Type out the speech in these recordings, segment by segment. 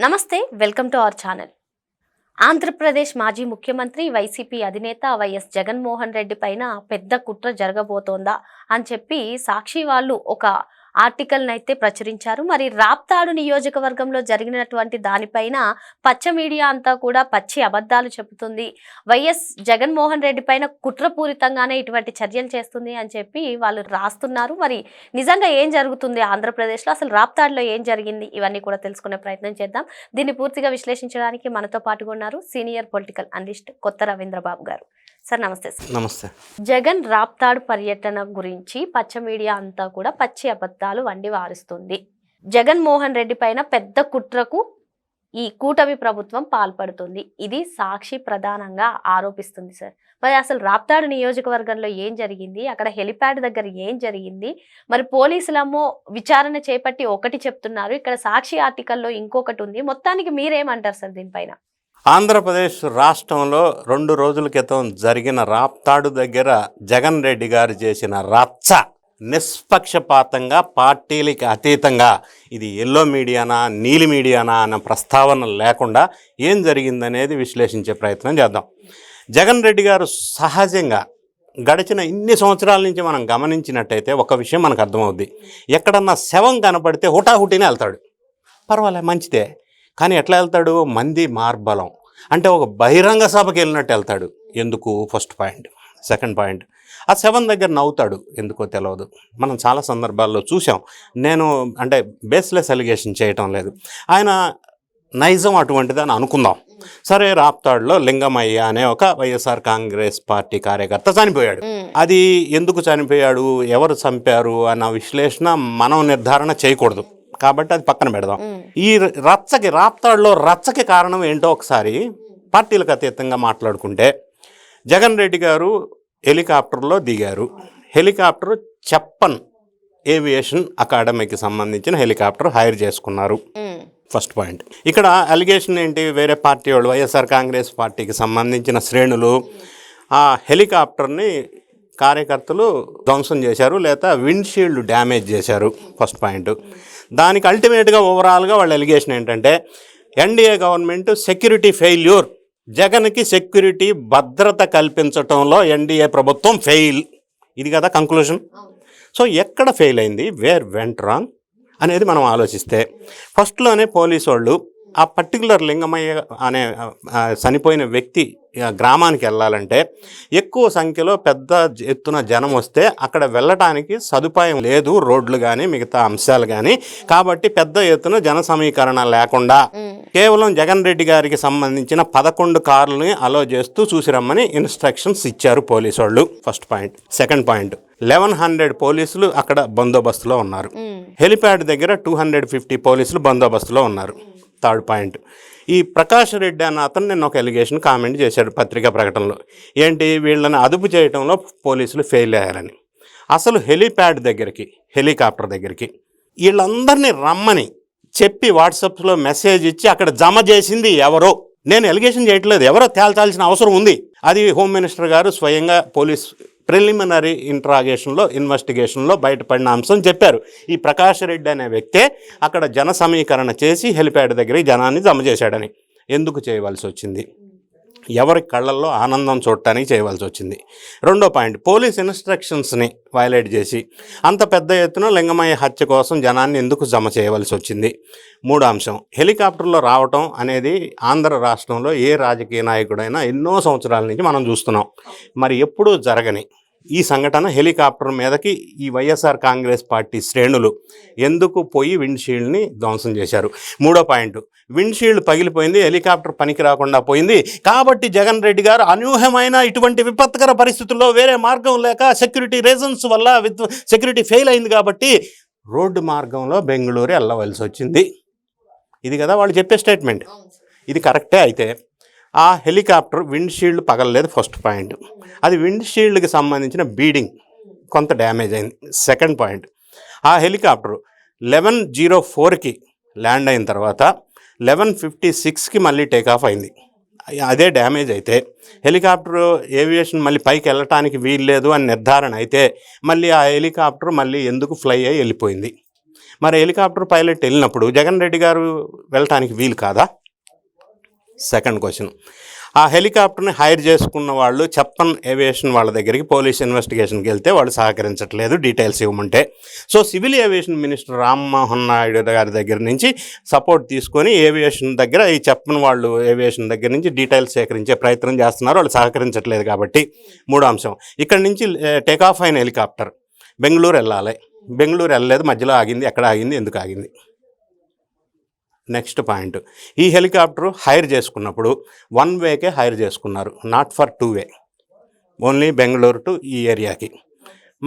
నమస్తే welcome to our channel. Andhra Pradesh మాజీ ముఖ్యమంత్రి వైసీపీ అధినేత వైఎస్ జగన్మోహన్ రెడ్డి పైన పెద్ద కుట్ర జరగబోతోందా అని చెప్పి సాక్షి వాళ్ళు ఒక ఆర్టికల్ని అయితే ప్రచురించారు. మరి రాప్తాడు నియోజకవర్గంలో జరిగినటువంటి దానిపైన పచ్చ మీడియా అంతా కూడా పచ్చి అబద్ధాలు చెబుతుంది. వైఎస్ జగన్మోహన్ రెడ్డి పైన కుట్రపూరితంగానే ఇటువంటి చర్యలు చేస్తుంది అని చెప్పి వాళ్ళు రాస్తున్నారు. మరి నిజంగా ఏం జరుగుతుంది ఆంధ్రప్రదేశ్లో, అసలు రాప్తాడులో ఏం జరిగింది, ఇవన్నీ కూడా తెలుసుకునే ప్రయత్నం చేద్దాం. దీన్ని పూర్తిగా విశ్లేషించడానికి మనతో పాటుగా ఉన్నారు సీనియర్ పొలిటికల్ అనలిస్ట్ కొత్త రవీంద్రబాబు గారు. సార్ నమస్తే. సార్ నమస్తే. జగన్ రాప్తాడు పర్యటన గురించి పచ్చ మీడియా అంతా కూడా పచ్చి అబద్ధాలు వండి వారుస్తుంది. జగన్మోహన్ రెడ్డి పైన పెద్ద కుట్రకు ఈ కూటమి ప్రభుత్వం పాల్పడుతుంది, ఇది సాక్షి ప్రధానంగా ఆరోపిస్తుంది. సార్ మరి అసలు రాప్తాడు నియోజకవర్గంలో ఏం జరిగింది, అక్కడ హెలిప్యాడ్ దగ్గర ఏం జరిగింది, మరి పోలీసులేమో విచారణ చేపట్టి ఒకటి చెప్తున్నారు, ఇక్కడ సాక్షి ఆర్టికల్లో ఇంకొకటి ఉంది. మొత్తానికి మీరేమంటారు సార్ దీనిపైన? ఆంధ్రప్రదేశ్ రాష్ట్రంలో 2 రోజుల క్రితం జరిగిన రాప్తాడు దగ్గర జగన్ రెడ్డి గారు చేసిన రచ్చ నిష్పక్షపాతంగా, పార్టీలకి అతీతంగా, ఇది ఎల్లో మీడియానా నీలి మీడియానా అన్న ప్రస్తావన లేకుండా ఏం జరిగిందనేది విశ్లేషించే ప్రయత్నం చేద్దాం. జగన్ రెడ్డి గారు సహజంగా గడిచిన ఇన్ని సంవత్సరాల నుంచి మనం గమనించినట్టయితే ఒక విషయం మనకు అర్థమవుద్ది. ఎక్కడన్నా శవం కనపడితే హుటాహుటినే వెళ్తాడు. పర్వాలే, మంచిదే. కానీ ఎట్లా వెళ్తాడు? మంది మార్బలం అంటే ఒక బహిరంగ సభకి వెళ్ళినట్టు వెళ్తాడు. ఎందుకు? First point. సెకండ్ పాయింట్, ఆ శవం దగ్గర నవ్వుతాడు. ఎందుకో తెలియదు. మనం చాలా సందర్భాల్లో చూసాం. నేను అంటే బేస్లెస్ అలిగేషన్ చేయటం లేదు, ఆయన నైజం అటువంటిదని అనుకుందాం. సరే, రాప్తాడులో లింగమయ్య అనే ఒక వైఎస్ఆర్ కాంగ్రెస్ పార్టీ కార్యకర్త చనిపోయాడు. అది ఎందుకు చనిపోయాడు, ఎవరు చంపారు అన్న విశ్లేషణ మనం నిర్ధారణ చేయకూడదు కాబట్టి అది పక్కన పెడదాం. ఈ రాప్తాడులో రచ్చకి కారణం ఏంటో ఒకసారి పార్టీలకు అతీతంగా మాట్లాడుకుంటే, జగన్ రెడ్డి గారు హెలికాప్టర్లో దిగారు. హెలికాప్టర్ చెప్పన్ ఏవియేషన్ అకాడమీకి సంబంధించిన హెలికాప్టర్ హైర్ చేసుకున్నారు. First point. ఇక్కడ అలిగేషన్ ఏంటి? వేరే పార్టీ వాళ్ళు, వైఎస్ఆర్ కాంగ్రెస్ పార్టీకి సంబంధించిన శ్రేణులు ఆ హెలికాప్టర్ని కార్యకర్తలు ధ్వంసం చేశారు, లేదా విండ్షీల్డ్ డ్యామేజ్ చేశారు. First point. దానికి అల్టిమేట్గా ఓవరాల్గా వాళ్ళ ఎలిగేషన్ ఏంటంటే, ఎన్డీఏ గవర్నమెంట్ సెక్యూరిటీ ఫెయిల్యూర్, జగన్కి సెక్యూరిటీ భద్రత కల్పించటంలో ఎన్డీఏ ప్రభుత్వం ఫెయిల్. ఇది కదా కంక్లూజన్. సో ఎక్కడ ఫెయిల్ అయింది, వేర్ వెంట్ రాంగ్ అనేది మనం ఆలోచిస్తే, ఫస్ట్లోనే పోలీసు వాళ్ళు ఆ పర్టికులర్ లింగమయ్య అనే చనిపోయిన వ్యక్తి గ్రామానికి వెళ్ళాలంటే ఎక్కువ సంఖ్యలో పెద్ద ఎత్తున జనం వస్తే అక్కడ వెళ్ళటానికి సదుపాయం లేదు, రోడ్లు కానీ మిగతా అంశాలు కానీ. కాబట్టి పెద్ద ఎత్తున జన సమీకరణ లేకుండా కేవలం జగన్ రెడ్డి గారికి సంబంధించిన 11 కార్లని అలో చేస్తూ చూసి రమ్మని ఇన్స్ట్రక్షన్స్ ఇచ్చారు పోలీసు వాళ్ళు. First point. సెకండ్ పాయింట్, 1100 పోలీసులు అక్కడ బందోబస్తులో ఉన్నారు. హెలిప్యాడ్ దగ్గర 250 పోలీసులు బందోబస్తులో ఉన్నారు. థర్డ్ పాయింట్, ఈ ప్రకాష్ రెడ్డి అన్న అతను నిన్న ఒక ఎలిగేషన్ కామెంట్ చేశాడు పత్రికా ప్రకటనలో. ఏంటి? వీళ్ళని అదుపు చేయడంలో పోలీసులు ఫెయిల్ అయ్యారని. అసలు హెలిప్యాడ్ దగ్గరికి, హెలికాప్టర్ దగ్గరికి వీళ్ళందరినీ రమ్మని చెప్పి వాట్సాప్లో మెసేజ్ ఇచ్చి అక్కడ జమ చేసింది ఎవరో, నేను ఎలిగేషన్ చేయట్లేదు, ఎవరో తేల్చాల్సిన అవసరం ఉంది. అది హోమ్ మినిస్టర్ గారు స్వయంగా పోలీస్ ప్రిలిమినరీ ఇన్వెస్టిగేషన్లో బయటపడిన అంశం చెప్పారు. ఈ ప్రకాష్ రెడ్డి అనే వ్యక్తే అక్కడ జన సమీకరణ చేసి హెలిప్యాడ్ దగ్గర జనాన్ని జమ చేశాడని. ఎందుకు చేయవలసి వచ్చింది? ఎవరి కళ్ళల్లో ఆనందం చూడటానికి చేయవలసి వచ్చింది. రెండో పాయింట్, పోలీస్ ఇన్స్ట్రక్షన్స్ని వైలేట్ చేసి అంత పెద్ద ఎత్తున లింగమయ్య హత్య కోసం జనాన్ని ఎందుకు జమ చేయవలసి వచ్చింది? మూడో అంశం, హెలికాప్టర్లో రావటం అనేది ఆంధ్ర రాష్ట్రంలో ఏ రాజకీయ నాయకుడైనా ఎన్నో సంవత్సరాల నుంచి మనం చూస్తున్నాం. మరి ఎప్పుడూ జరగని ఈ సంఘటన హెలికాప్టర్ మీదకి ఈ వైఎస్ఆర్ కాంగ్రెస్ పార్టీ శ్రేణులు ఎందుకు పోయి విండ్షీల్డ్ని ధ్వంసం చేశారు? మూడో పాయింట్, విండ్షీల్డ్ పగిలిపోయింది, హెలికాప్టర్ పనికి రాకుండా పోయింది కాబట్టి జగన్ రెడ్డి గారు అనూహ్యమైన ఇటువంటి విపత్కర పరిస్థితుల్లో వేరే మార్గం లేక సెక్యూరిటీ రీజన్స్ వల్ల సెక్యూరిటీ ఫెయిల్ అయింది కాబట్టి రోడ్డు మార్గంలో బెంగళూరు వెళ్ళవలసి వచ్చింది. ఇది కదా వాళ్ళు చెప్పే స్టేట్మెంట్. ఇది కరెక్టే అయితే ఆ హెలికాప్టర్ విండ్షీల్డ్ పగలలేదు. First point. అది విండ్షీల్డ్కి సంబంధించిన బీడింగ్ కొంత డ్యామేజ్ అయింది. సెకండ్ పాయింట్, ఆ హెలికాప్టర్ 11:04కి ల్యాండ్ అయిన తర్వాత 11:56కి మళ్ళీ టేకాఫ్ అయింది. అదే డ్యామేజ్ అయితే హెలికాప్టర్ ఏవియేషన్ మళ్ళీ పైకి వెళ్ళటానికి వీల్లేదు అని నిర్ధారణ అయితే మళ్ళీ ఆ హెలికాప్టర్ మళ్ళీ ఎందుకు ఫ్లై అయ్యి వెళ్ళిపోయింది? మరి హెలికాప్టర్ పైలట్ వెళ్ళినప్పుడు జగన్ రెడ్డి గారు వెళ్ళటానికి వీలు కాదా? సెకండ్ క్వశ్చన్, ఆ హెలికాప్టర్ని హైర్ చేసుకున్న వాళ్ళు చెప్పన్ ఏవియేషన్ వాళ్ళ దగ్గరికి పోలీస్ ఇన్వెస్టిగేషన్కి వెళ్తే వాళ్ళు సహకరించట్లేదు డీటెయిల్స్ ఇవ్వమంటే. So civil aviation minister Rammohan Naidu గారి దగ్గర నుంచి సపోర్ట్ తీసుకొని ఏవియేషన్ దగ్గర ఈ చెప్పన్ వాళ్ళు ఏవియేషన్ దగ్గర నుంచి డీటెయిల్స్ సేకరించే ప్రయత్నం చేస్తున్నారు, వాళ్ళు సహకరించట్లేదు కాబట్టి. మూడో అంశం, ఇక్కడ నుంచి టేక్ ఆఫ్ అయిన హెలికాప్టర్ బెంగళూరు వెళ్ళాలి, బెంగళూరు వెళ్ళలేదు, మధ్యలో ఆగింది, ఎక్కడ ఆగింది, ఎందుకు ఆగింది? నెక్స్ట్ పాయింట్, ఈ హెలికాప్టర్ హైర్ చేసుకున్నప్పుడు 1 వేకే హైర్ చేసుకున్నారు, not for 2 way, only Bengaluru to ఈ ఏరియాకి.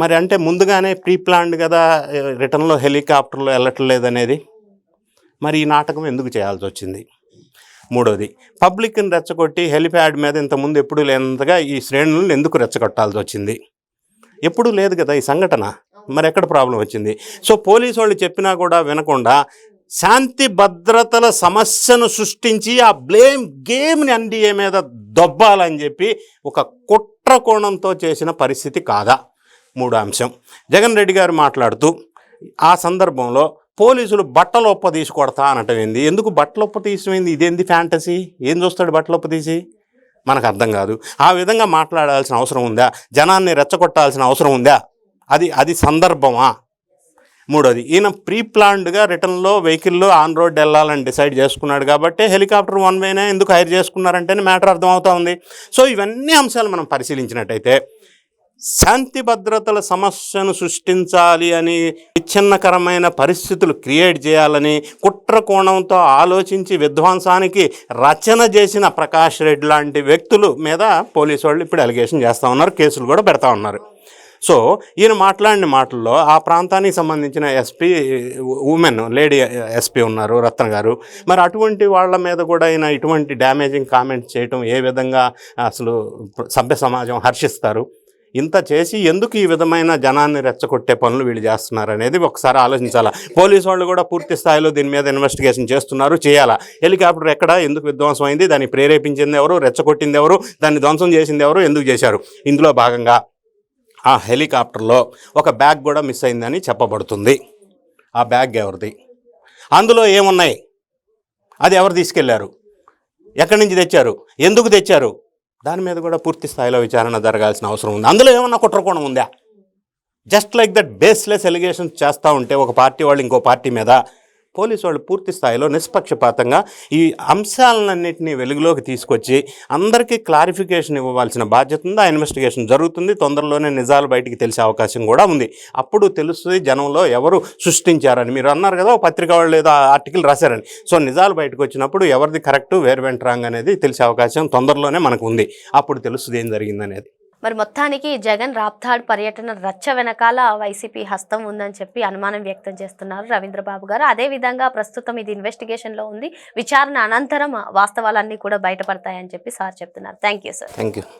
మరి అంటే ముందుగానే ప్రీ ప్లాన్డ్ కదా రిటర్న్లో హెలికాప్టర్లో వెళ్ళట్లేదు అనేది. మరి ఈ నాటకం ఎందుకు చేయాల్సి వచ్చింది? మూడోది, పబ్లిక్ని రెచ్చగొట్టి హెలిప్యాడ్ మీద ఇంతకుముందు ఎప్పుడు లేనంతగా ఈ శ్రేణులను ఎందుకు రెచ్చగొట్టాల్సి వచ్చింది? ఎప్పుడూ లేదు కదా ఈ సంఘటన, మరి ఎక్కడ ప్రాబ్లం వచ్చింది? సో పోలీసు వాళ్ళు చెప్పినా కూడా వినకుండా శాంతి భద్రతల సమస్యను సృష్టించి ఆ బ్లేమ్ గేమ్ని ఎన్డీఏ మీద దొబ్బాలని చెప్పి ఒక కుట్ర కోణంతో చేసిన పరిస్థితి కాదా? మూడో అంశం, జగన్ రెడ్డి గారు మాట్లాడుతూ ఆ సందర్భంలో పోలీసులు బట్టలు ఒప్ప తీసి కొడతా అనటం ఏంది? ఎందుకు బట్టలు ఒప్ప తీసిపోయింది? ఇదేంది ఫ్యాంటసీ? ఏం చూస్తాడు బట్టలు ఒప్ప తీసి? మనకు అర్థం కాదు. ఆ విధంగా మాట్లాడాల్సిన అవసరం ఉందా? జనాన్ని రెచ్చగొట్టాల్సిన అవసరం ఉందా? అది సందర్భమా? మూడోది, ఈయన ప్రీ ప్లాన్డ్గా రిటర్న్లో వెహికల్లో ఆన్ రోడ్ వెళ్ళాలని డిసైడ్ చేసుకున్నాడు కాబట్టి హెలికాప్టర్ 1 వేనే ఎందుకు హైర్ చేసుకున్నారంటేనే మ్యాటర్ అర్థమవుతూ ఉంది. సో ఇవన్నీ అంశాలు మనం పరిశీలించినట్టయితే శాంతి భద్రతల సమస్యను సృష్టించాలి అని, విచ్ఛిన్నకరమైన పరిస్థితులు క్రియేట్ చేయాలని కుట్ర కోణంతో ఆలోచించి విధ్వంసానికి రచన చేసిన ప్రకాష్ రెడ్డి లాంటి వ్యక్తుల మీద పోలీసు వాళ్ళు ఇప్పుడు అలిగేషన్ చేస్తూ ఉన్నారు, కేసులు కూడా పెడతా ఉన్నారు. సో ఈయన మాట్లాడిన మాటల్లో ఆ ప్రాంతానికి సంబంధించిన ఎస్పీ ఉమెన్ లేడీ ఎస్పీ ఉన్నారు రత్న గారు, మరి అటువంటి వాళ్ళ మీద కూడా ఈయన ఇటువంటి డ్యామేజింగ్ కామెంట్స్ చేయటం ఏ విధంగా అసలు సభ్య సమాజం హర్షిస్తారు? ఇంత చేసి ఎందుకు ఈ విధమైన జనాన్ని రెచ్చగొట్టే పనులు వీళ్ళు చేస్తున్నారు అనేది ఒకసారి ఆలోచించాలా. పోలీసు వాళ్ళు కూడా పూర్తి స్థాయిలో దీని మీద ఇన్వెస్టిగేషన్ చేస్తున్నారు, చేయాలా. హెలికాప్టర్ ఎక్కడ, ఎందుకు విధ్వంసం అయింది, దాన్ని ప్రేరేపించింది ఎవరు, రెచ్చగొట్టింది ఎవరు, దాన్ని ధ్వంసం చేసింది ఎవరు, ఎందుకు చేశారు? ఇందులో భాగంగా ఆ హెలికాప్టర్లో ఒక బ్యాగ్ కూడా మిస్ అయిందని చెప్పబడుతుంది. ఆ బ్యాగ్ ఎవరిది? అందులో ఏమున్నాయి? అది ఎవరు తీసుకెళ్లారు? ఎక్కడి నుంచి తెచ్చారు? ఎందుకు తెచ్చారు? దాని మీద కూడా పూర్తి స్థాయిలో విచారణ జరగాల్సిన అవసరం ఉంది. అందులో ఏమన్నా కుట్రకోణం ఉందా? Just like that baseless allegations చేస్తూ ఉంటే ఒక పార్టీ వాళ్ళు ఇంకో పార్టీ మీద, పోలీసు వాళ్ళు పూర్తి స్థాయిలో నిష్పక్షపాతంగా ఈ అంశాలన్నింటినీ వెలుగులోకి తీసుకొచ్చి అందరికీ క్లారిఫికేషన్ ఇవ్వవలసిన బాధ్యత ఉంది. ఆ ఇన్వెస్టిగేషన్ జరుగుతుంది, తొందరలోనే నిజాలు బయటికి తెలిసే అవకాశం కూడా ఉంది. అప్పుడు తెలుస్తుంది జనంలో ఎవరు సృష్టించారని. మీరు అన్నారు కదా పత్రిక వాళ్ళు ఏదో ఆర్టికల్ రాశారని. సో నిజాలు బయటకు వచ్చినప్పుడు ఎవరిది కరెక్టు, వేర్ వెంట్ రాంగ్ అనేది తెలిసే అవకాశం తొందరలోనే మనకు ఉంది. అప్పుడు తెలుస్తుంది ఏం జరిగిందనేది. మరి మొత్తానికి జగన్ రాప్తాడ్ పర్యటన రచ్చ వెనకాల వైసీపీ హస్తం ఉందని చెప్పి అనుమానం వ్యక్తం చేస్తున్నారు రవీంద్రబాబు గారు. అదేవిధంగా ప్రస్తుతం ఇది ఇన్వెస్టిగేషన్లో ఉంది, విచారణ అనంతరం వాస్తవాలన్నీ కూడా బయటపడతాయని చెప్పి సార్ చెప్తున్నారు. Thank you sir. Thank you.